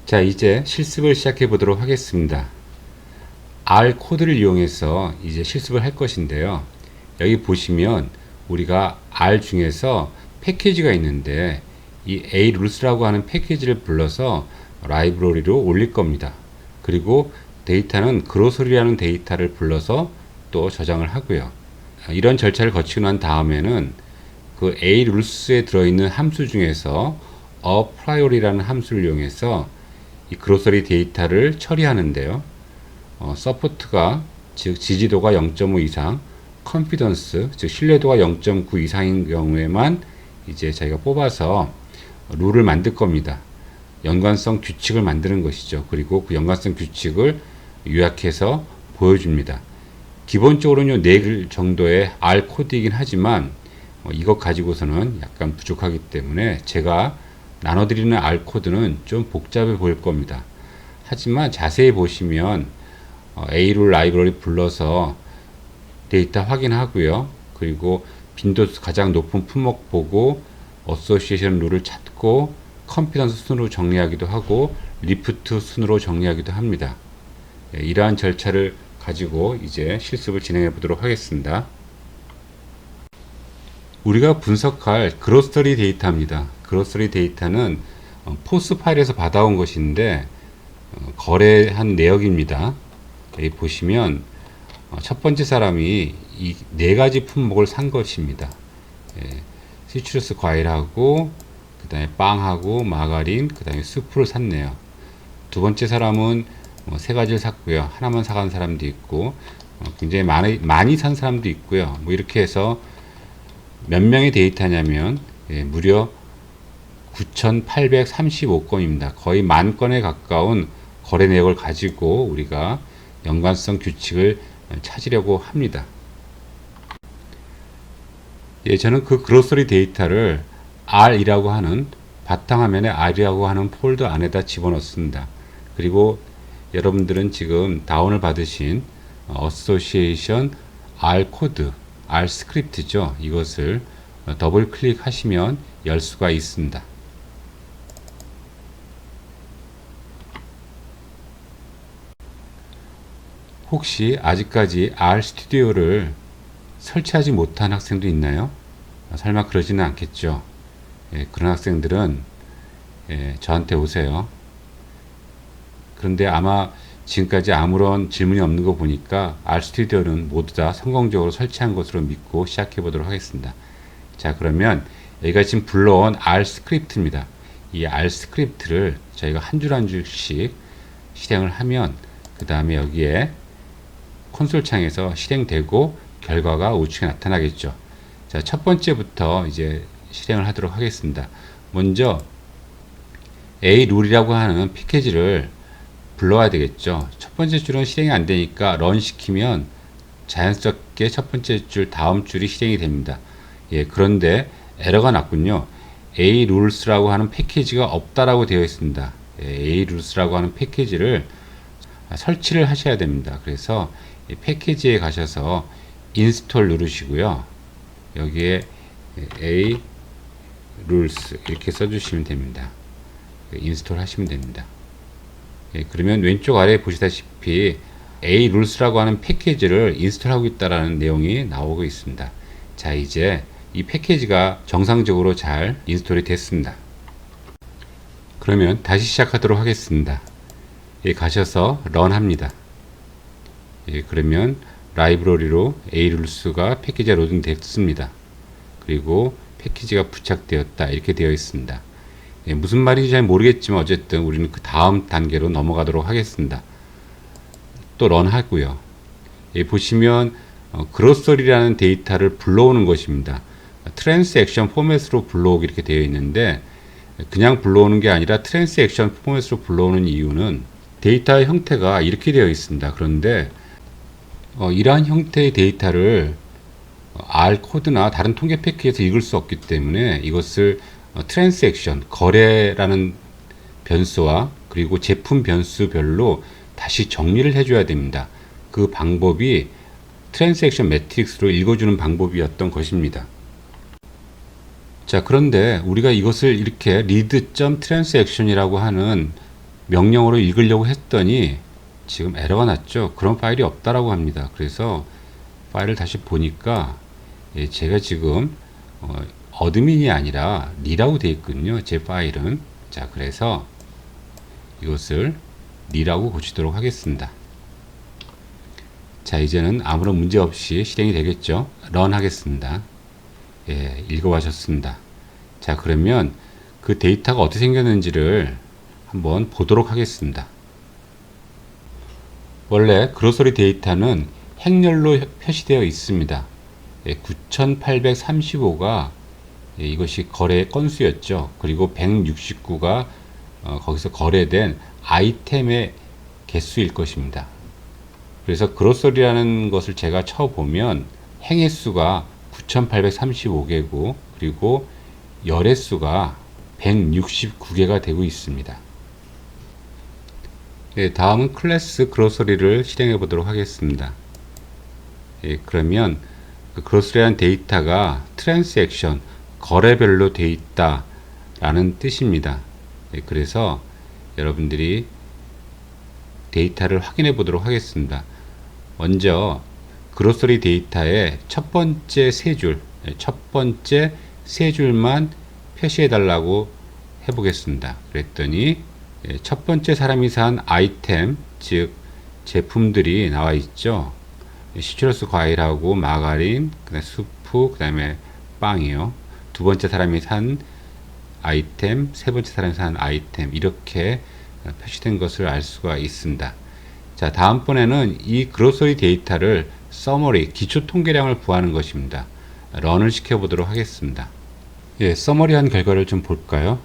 자, 이제 실습을 시작해 보도록 하겠습니다. R 코드를 이용해서 이제 실습을 할 것인데요. 여기 보시면 우리가 R 중에서 패키지가 있는데 이 A 룰스라고 하는 패키지를 불러서 라이브러리로 올릴 겁니다. 그리고 데이터는 그로서리라는 데이터를 불러서 또 저장을 하고요. 이런 절차를 거치고 난 다음에는 그 A 룰스에 들어있는 함수 중에서 apply라는 함수를 이용해서 이 그로서리 데이터를 처리하는데요. 서포트가 즉 지지도가 0.5 이상, 컨피던스 즉 신뢰도가 0.9 이상인 경우에만 이제 저희가 뽑아서 룰을 만들 겁니다. 연관성 규칙을 만드는 것이죠. 그리고 그 연관성 규칙을 요약해서 보여줍니다. 기본적으로는 4글 정도의 R 코드이긴 하지만 이것 가지고서는 약간 부족하기 때문에 제가 나눠드리는 R 코드는 좀 복잡해 보일 겁니다. 하지만 자세히 보시면 A룰 라이브러리 불러서 데이터 확인하고요. 그리고 빈도수 가장 높은 품목 보고 어소시에이션 룰을 찾고 컨피던스 순으로 정리하기도 하고 리프트 순으로 정리하기도 합니다. 이러한 절차를 가지고 이제 실습을 진행해 보도록 하겠습니다. 우리가 분석할 그로서리 데이터입니다. 그로서리 데이터는 포스 파일에서 받아온 것인데 거래한 내역입니다. 여기 보시면 첫 번째 사람이 이 4가지 품목을 산 것입니다. 시트러스 과일하고 그 다음에 빵하고 마가린 그 다음에 수프를 샀네요. 두 번째 사람은 3가지를 샀고요. 하나만 사간 사람도 있고 굉장히 많이 산 사람도 있고요. 이렇게 해서 몇 명의 데이터냐면 무려 9,835건입니다. 거의 10,000건에 가까운 거래 내역을 가지고 우리가 연관성 규칙을 찾으려고 합니다. 저는 그 그로서리 데이터를 R이라고 하는 바탕화면에 R이라고 하는 폴더 안에다 집어넣습니다. 그리고 여러분들은 지금 다운을 받으신 어소시에이션 R 코드, R 스크립트죠. 이것을 더블 클릭하시면 열 수가 있습니다. 혹시 아직까지 R 스튜디오를 설치하지 못한 학생도 있나요? 설마 그러지는 않겠죠. 그런 학생들은 저한테 오세요. 그런데 아마 지금까지 아무런 질문이 없는 거 보니까 R 스튜디오는 모두 다 성공적으로 설치한 것으로 믿고 시작해 보도록 하겠습니다. 자, 그러면 여기가 지금 불러온 R 스크립트입니다. 이 R 스크립트를 저희가 한 줄 한 줄씩 실행을 하면 그 다음에 여기에 콘솔 창에서 실행되고 결과가 우측에 나타나겠죠. 자, 첫 번째부터 이제 실행을 하도록 하겠습니다. 먼저 A 룰이라고 하는 패키지를 불러와야 되겠죠. 첫 번째 줄은 실행이 안 되니까 런 시키면 자연스럽게 첫 번째 줄 다음 줄이 실행이 됩니다. 그런데 에러가 났군요. A 룰스라고 하는 패키지가 없다라고 되어 있습니다. A 룰스라고 하는 패키지를 설치를 하셔야 됩니다. 그래서 패키지에 가셔서 인스톨 누르시고요. 여기에 A 룰스 이렇게 써주시면 됩니다. 인스톨 하시면 됩니다. 그러면 왼쪽 아래에 보시다시피 A 룰스라고 하는 패키지를 인스톨하고 있다라는 내용이 나오고 있습니다. 자, 이제 이 패키지가 정상적으로 잘 인스톨이 됐습니다. 그러면 다시 시작하도록 하겠습니다. 가셔서 런 합니다. 그러면 라이브러리로 A 룰스가 패키지가 로딩 됐습니다. 그리고 패키지가 부착되었다 이렇게 되어 있습니다. 무슨 말인지 잘 모르겠지만 어쨌든 우리는 그 다음 단계로 넘어가도록 하겠습니다. 또 런 하고요. 보시면 그로서리라는 데이터를 불러오는 것입니다. 트랜스액션 포맷으로 불러오기 이렇게 되어 있는데 그냥 불러오는 게 아니라 트랜스액션 포맷으로 불러오는 이유는 데이터의 형태가 이렇게 되어 있습니다. 그런데 이러한 형태의 데이터를 R 코드나 다른 통계 패키지에서 읽을 수 없기 때문에 이것을 트랜스액션, 거래라는 변수와 그리고 제품 변수별로 다시 정리를 해줘야 됩니다. 그 방법이 트랜스액션 매트릭스로 읽어주는 방법이었던 것입니다. 자, 그런데 우리가 이것을 이렇게 read.transaction이라고 하는 명령어로 읽으려고 했더니 지금 에러가 났죠. 그런 파일이 없다라고 합니다. 그래서 파일을 다시 보니까 제가 지금 어드민이 아니라 리라고 되어 있거든요. 제 파일은. 자, 그래서 이것을 리라고 고치도록 하겠습니다. 자, 이제는 아무런 문제 없이 실행이 되겠죠. 런 하겠습니다. 읽어보셨습니다. 자, 그러면 그 데이터가 어떻게 생겼는지를 한번 보도록 하겠습니다. 원래 그로서리 데이터는 행렬로 표시되어 있습니다. 9835가 이것이 거래 건수였죠. 그리고 169가 거기서 거래된 아이템의 개수일 것입니다. 그래서 그로서리라는 것을 제가 쳐보면 행횟수가 9835개고 그리고 열횟수가 169개가 되고 있습니다. 다음은 클래스 그로서리를 실행해 보도록 하겠습니다. 그러면 그 그로서리라는 데이터가 트랜잭션, 거래별로 되어 있다 라는 뜻입니다. 그래서 여러분들이 데이터를 확인해 보도록 하겠습니다. 먼저 그로서리 데이터의 첫 번째 세 줄만 표시해 달라고 해보겠습니다. 그랬더니 첫 번째 사람이 산 아이템, 즉 제품들이 나와 있죠. 시트러스 과일하고 마가린, 그다음에 수프, 그다음에 빵이요. 두 번째 사람이 산 아이템, 세 번째 사람이 산 아이템, 이렇게 표시된 것을 알 수가 있습니다. 자, 다음번에는 이 그로서리 데이터를 서머리, 기초 통계량을 구하는 것입니다. 런을 시켜보도록 하겠습니다. 서머리한 결과를 좀 볼까요?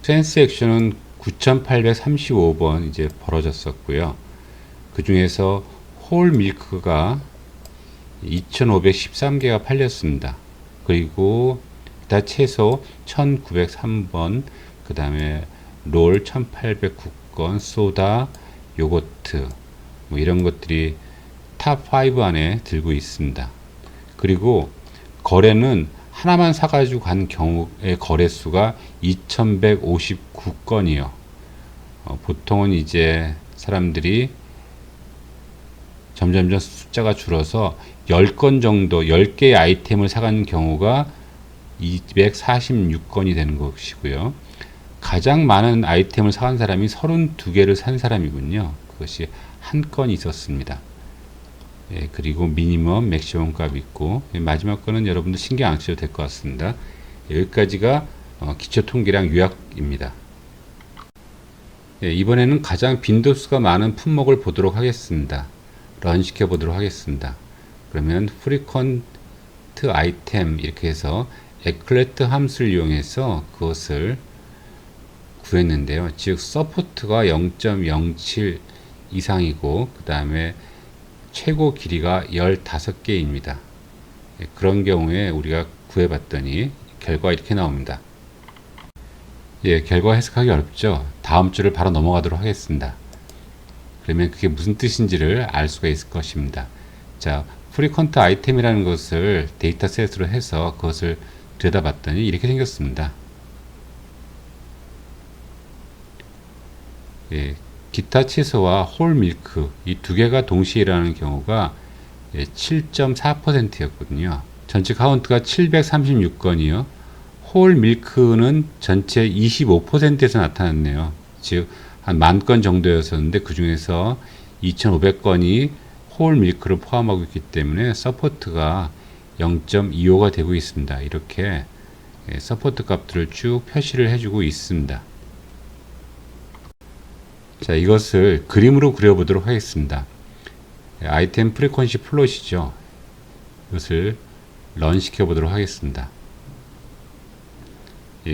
트랜잭션은 9835번 이제 벌어졌었고요. 그 중에서 홀 밀크가 2513개가 팔렸습니다. 그리고 기타 채소 1903번, 그 다음에 롤 1809건, 소다, 요거트, 뭐 이런 것들이 탑5 안에 들고 있습니다. 그리고 거래는 하나만 사가지고 간 경우의 거래수가 2159건이요. 보통은 이제 사람들이 점점점 숫자가 줄어서 10건 정도, 10개의 아이템을 사간 경우가 246건이 되는 것이고요. 가장 많은 아이템을 사간 사람이 32개를 산 사람이군요. 그것이 한 건이 있었습니다. 그리고 미니멈, 맥시멈 값이 있고, 마지막 거는 여러분들 신경 안 쓰셔도 될 것 같습니다. 여기까지가 기초 통계량 요약입니다. 이번에는 가장 빈도수가 많은 품목을 보도록 하겠습니다. 런 시켜 보도록 하겠습니다. 그러면 frequent item 이렇게 해서 eclet 함수를 이용해서 그것을 구했는데요. 즉 서포트가 0.07 이상이고 그 다음에 최고 길이가 15개입니다. 그런 경우에 우리가 구해봤더니 결과가 이렇게 나옵니다. 결과 해석하기 어렵죠. 다음 줄을 바로 넘어가도록 하겠습니다. 그러면 그게 무슨 뜻인지를 알 수가 있을 것입니다. 자, frequent item이라는 것을 데이터셋으로 해서 그것을 들여다봤더니 이렇게 생겼습니다. 기타 채소와 홀 밀크 이 두 개가 동시에 일어나는 경우가 7.4%였거든요. 전체 카운트가 736건이요. 홀 밀크는 전체 25%에서 나타났네요. 즉 한 10,000건 정도였었는데 그 중에서 2,500건이 홀 밀크를 포함하고 있기 때문에 서포트가 0.25가 되고 있습니다. 이렇게 서포트 값들을 쭉 표시를 해주고 있습니다. 자, 이것을 그림으로 그려보도록 하겠습니다. 아이템 프리퀀시 플롯이죠. 이것을 런 시켜보도록 하겠습니다.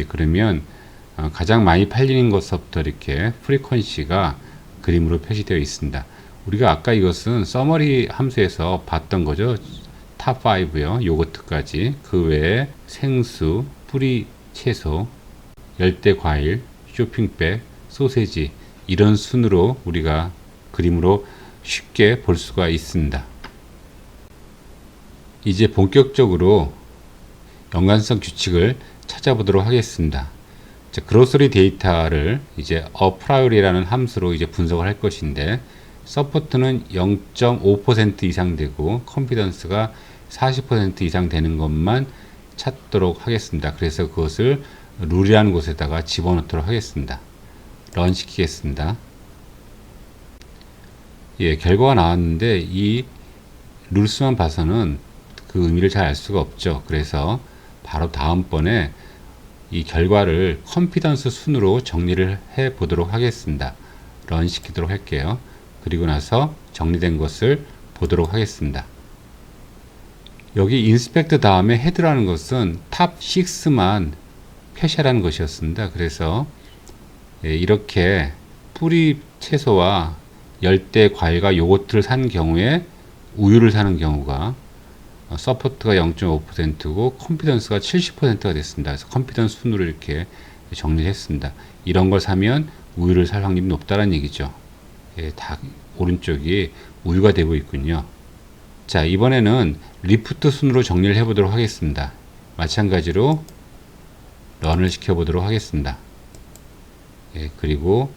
그러면 가장 많이 팔리는 것부터 이렇게 프리퀀시가 그림으로 표시되어 있습니다. 우리가 아까 이것은 서머리 함수에서 봤던 거죠. 탑5요. 요거트까지. 그 외에 생수, 뿌리 채소, 열대 과일, 쇼핑백, 소세지 이런 순으로 우리가 그림으로 쉽게 볼 수가 있습니다. 이제 본격적으로 연관성 규칙을 찾아보도록 하겠습니다. 자, 그로서리 데이터를 이제 apply라는 함수로 이제 분석을 할 것인데, 서포트는 0.5% 이상 되고 컨피던스가 40% 이상 되는 것만 찾도록 하겠습니다. 그래서 그것을 룰이라는 곳에다가 집어넣도록 하겠습니다. 런 시키겠습니다. 예, 결과가 나왔는데 이 룰스만 봐서는 그 의미를 잘 알 수가 없죠. 그래서 바로 다음번에 이 결과를 컨피던스 순으로 정리를 해 보도록 하겠습니다. 런 시키도록 할게요. 그리고 나서 정리된 것을 보도록 하겠습니다. 여기 인스펙트 다음에 헤드라는 것은 탑 6만 표시하라는 것이었습니다. 그래서 이렇게 뿌리 채소와 열대 과일과 요거트를 산 경우에 우유를 사는 경우가 서포트가 0.5%고 컨피던스가 70%가 됐습니다. 그래서 컨피던스 순으로 이렇게 정리를 했습니다. 이런 걸 사면 우유를 살 확률이 높다는 얘기죠. 예, 다 오른쪽이 우유가 되고 있군요. 자, 이번에는 리프트 순으로 정리를 해 보도록 하겠습니다. 마찬가지로 런을 시켜 보도록 하겠습니다. 예, 그리고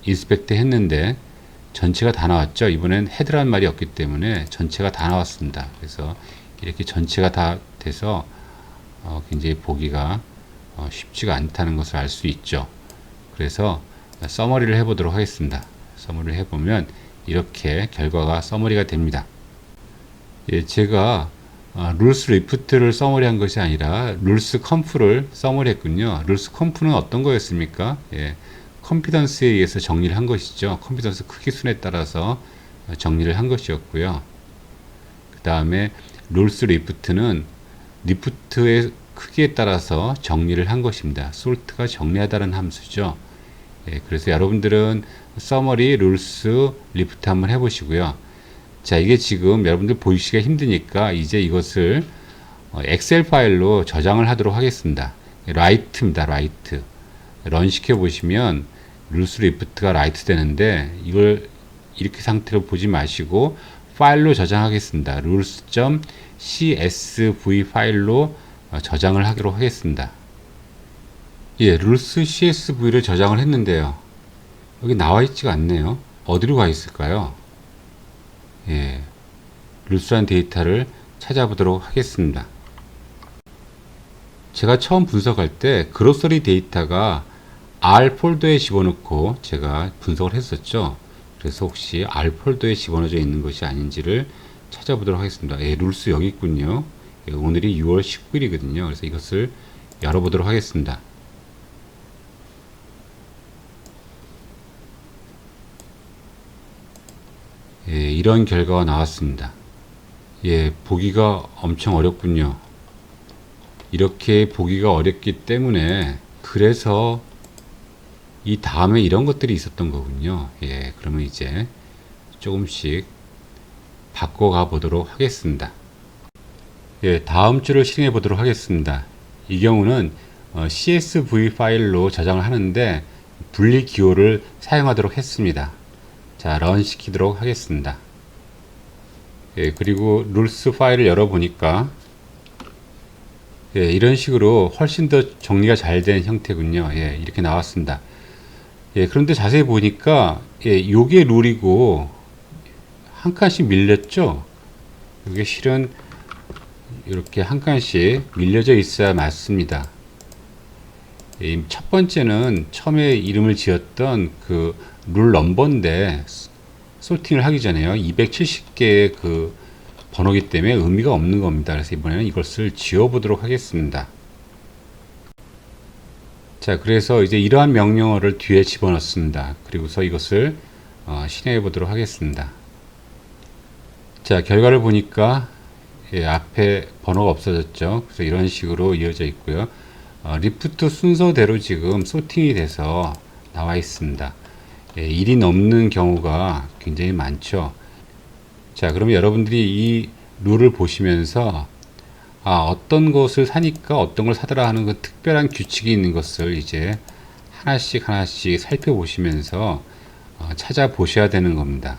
인스펙트 했는데 전체가 다 나왔죠. 이번엔 헤드라는 말이 없기 때문에 전체가 다 나왔습니다. 그래서 이렇게 전체가 다 돼서 굉장히 보기가 쉽지가 않다는 것을 알 수 있죠. 그래서 서머리를 해보도록 하겠습니다. 서머리를 해보면 이렇게 결과가 서머리가 됩니다. 예, 제가 룰스 리프트를 서머리한 것이 아니라 룰스 컴프를 서머리했군요. 룰스 컴프는 어떤 거였습니까? 예, 컨피던스에 의해서 정리를 한 것이죠. 컨피던스 크기 순에 따라서 정리를 한 것이었고요. 그 다음에 룰스 리프트는 리프트의 크기에 따라서 정리를 한 것입니다. 솔트가 정리하다는 함수죠. 예, 그래서 여러분들은 서머리, 룰스, 리프트 한번 해보시고요. 자, 이게 지금 여러분들 보시기가 힘드니까 이제 이것을 엑셀 파일로 저장을 하도록 하겠습니다. 라이트입니다. 라이트. 런 시켜보시면 룰스 리프트가 라이트 되는데 이걸 이렇게 상태로 보지 마시고 파일로 저장하겠습니다. rules.csv 파일로 저장을 하도록 하겠습니다. 예, 룰스 CSV를 저장을 했는데요. 여기 나와 있지가 않네요. 어디로 가 있을까요? 예, 룰스란 데이터를 찾아보도록 하겠습니다. 제가 처음 분석할 때 그로서리 데이터가 R 폴더에 집어넣고 제가 분석을 했었죠. 그래서 혹시 R 폴더에 집어넣어져 있는 것이 아닌지를 찾아보도록 하겠습니다. 예, 룰스 여기 있군요. 예, 오늘이 6월 19일이거든요. 그래서 이것을 열어보도록 하겠습니다. 예, 이런 결과가 나왔습니다. 예, 보기가 엄청 어렵군요. 이렇게 보기가 어렵기 때문에 그래서 이 다음에 이런 것들이 있었던 거군요. 예, 그러면 이제 조금씩 바꿔가 보도록 하겠습니다. 예, 다음 주를 실행해 보도록 하겠습니다. 이 경우는 CSV 파일로 저장을 하는데 분리 기호를 사용하도록 했습니다. 자, 런 시키도록 하겠습니다. 예, 그리고 룰스 파일을 열어보니까 예, 이런 식으로 훨씬 더 정리가 잘 된 형태군요. 예, 이렇게 나왔습니다. 예, 그런데 자세히 보니까 예, 요게 룰이고 한 칸씩 밀렸죠. 이게 실은 이렇게 한 칸씩 밀려져 있어야 맞습니다. 예, 첫 번째는 처음에 이름을 지었던 그 룰 넘버인데 소팅을 하기 전에요. 270개의 그 번호기 때문에 의미가 없는 겁니다. 그래서 이번에는 이것을 지워보도록 하겠습니다. 자, 그래서 이제 이러한 명령어를 뒤에 집어넣습니다. 그리고서 이것을 실행해 보도록 하겠습니다. 자, 결과를 보니까 예, 앞에 번호가 없어졌죠. 그래서 이런 식으로 이어져 있고요. 리프트 순서대로 지금 소팅이 돼서 나와 있습니다. 예, 1이 넘는 경우가 굉장히 많죠. 자, 그러면 여러분들이 이 룰을 보시면서 어떤 것을 사니까 어떤 걸 사더라 하는 그 특별한 규칙이 있는 것을 이제 하나씩 살펴보시면서 찾아보셔야 되는 겁니다.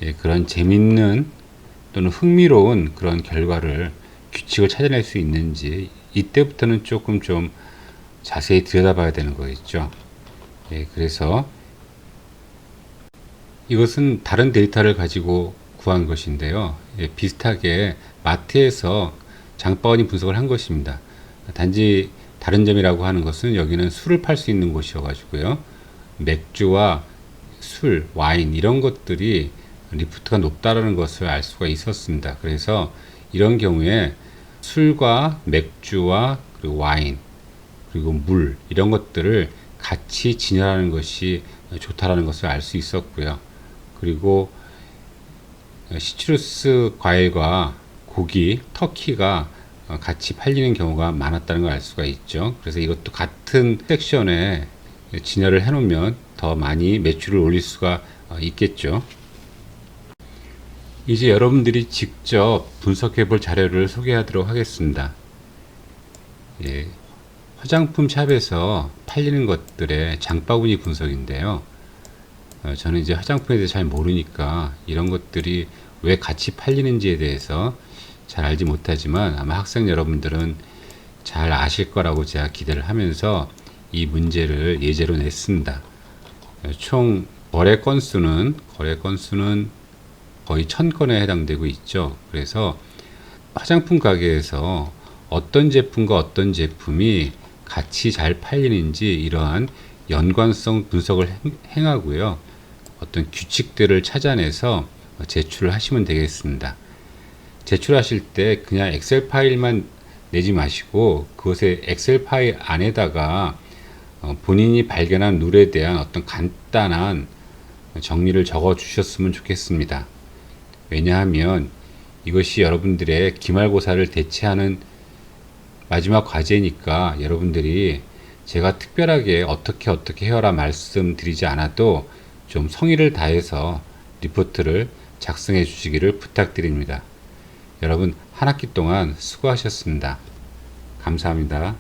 예, 그런 재밌는 또는 흥미로운 그런 결과를 규칙을 찾아낼 수 있는지 이때부터는 조금 좀 자세히 들여다봐야 되는 거겠죠. 예, 그래서 이것은 다른 데이터를 가지고 구한 것인데요. 예, 비슷하게 마트에서 장바구니 분석을 한 것입니다. 단지 다른 점이라고 하는 것은 여기는 술을 팔 수 있는 곳이어 가지고요. 맥주와 술, 와인 이런 것들이 리프트가 높다라는 것을 알 수가 있었습니다. 그래서 이런 경우에 술과 맥주와 그리고 와인 그리고 물 이런 것들을 같이 진열하는 것이 좋다라는 것을 알 수 있었고요. 그리고 시트루스 과일과 고기, 터키가 같이 팔리는 경우가 많았다는 걸 알 수가 있죠. 그래서 이것도 같은 섹션에 진열을 해 놓으면 더 많이 매출을 올릴 수가 있겠죠. 이제 여러분들이 직접 분석해 볼 자료를 소개하도록 하겠습니다. 예, 화장품 샵에서 팔리는 것들의 장바구니 분석인데요. 저는 이제 화장품에 대해 잘 모르니까 이런 것들이 왜 같이 팔리는지에 대해서 잘 알지 못하지만 아마 학생 여러분들은 잘 아실 거라고 제가 기대를 하면서 이 문제를 예제로 냈습니다. 총 거래 건수는 거의 1000건에 해당되고 있죠. 그래서 화장품 가게에서 어떤 제품과 어떤 제품이 같이 잘 팔리는지 이러한 연관성 분석을 행하고요. 어떤 규칙들을 찾아내서 제출을 하시면 되겠습니다. 제출하실 때 그냥 엑셀 파일만 내지 마시고 그것의 엑셀 파일 안에다가 본인이 발견한 룰에 대한 어떤 간단한 정리를 적어 주셨으면 좋겠습니다. 왜냐하면 이것이 여러분들의 기말고사를 대체하는 마지막 과제니까 여러분들이 제가 특별하게 어떻게 해라 말씀드리지 않아도 좀 성의를 다해서 리포트를 작성해 주시기를 부탁드립니다. 여러분 한 학기 동안 수고하셨습니다. 감사합니다.